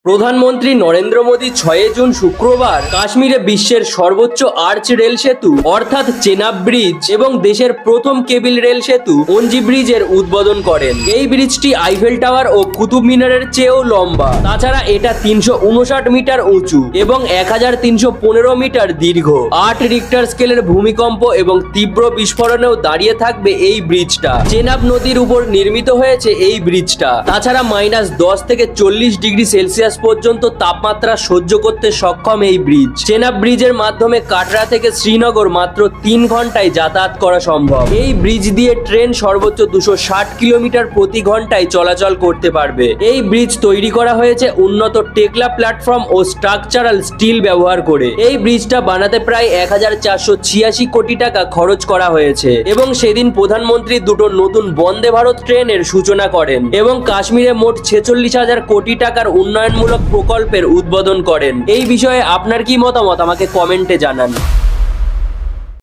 প্রধানমন্ত্রী নরেন্দ্র মোদী ৬ জুন শুক্রবার কাশ্মীরে বিশ্বের সর্বোচ্চ আর্চ রেল সেতু অর্থাৎ চেনাব ব্রিজ এবং দেশের প্রথম কেবল রেল সেতু অঞ্জি ব্রিজের উদ্বোধন করেন। এই ব্রিজটি আইফেল টাওয়ার ও কুতুব মিনারের চেয়েও লম্বা। তাছাড়া এটা ৩৫৯ মিটার উঁচু এবং ১৩১৫ মিটার দীর্ঘ। ৮ রিক্টার স্কেলের ভূমিকম্প এবং তীব্র বিস্ফোরণেও দাঁড়িয়ে থাকবে এই ব্রিজটা। চেনাব নদীর উপর নির্মিত হয়েছে এই ব্রিজটা। তাছাড়া -১০ থেকে ৪০ ডিগ্রি সেলসিয়াস পর্যন্ত তাপমাত্রা সহ্য করতে সক্ষম এই ব্রিজ। চেনাব ব্রিজের মাধ্যমে কাটরা থেকে শ্রীনগর মাত্র ৩ ঘন্টায় যাতায়াত করা সম্ভব। এই ব্রিজ দিয়ে ট্রেন সর্বোচ্চ ২৬০ কিলোমিটার প্রতি ঘন্টায় চলাচল করতে পারবে। এই ব্রিজ তৈরি করা হয়েছে উন্নত টেকলা প্ল্যাটফর্ম ও স্ট্রাকচারাল স্টিল ব্যবহার করে। এই ব্রিজটা বানাতে প্রায় ১৪৮৬ কোটি টাকা খরচ করা হয়েছে এবং সেদিন প্রধানমন্ত্রী দুটো নতুন বন্দে ভারত ট্রেনের সূচনা করেন এবং কাশ্মীরে মোট ৪৬,০০০ কোটি টাকার উন্নয়নমূলক প্রকল্পের উদ্বোধন করেন। এই বিষয়ে আপনার কি মতামত আমাকে কমেন্টে জানান।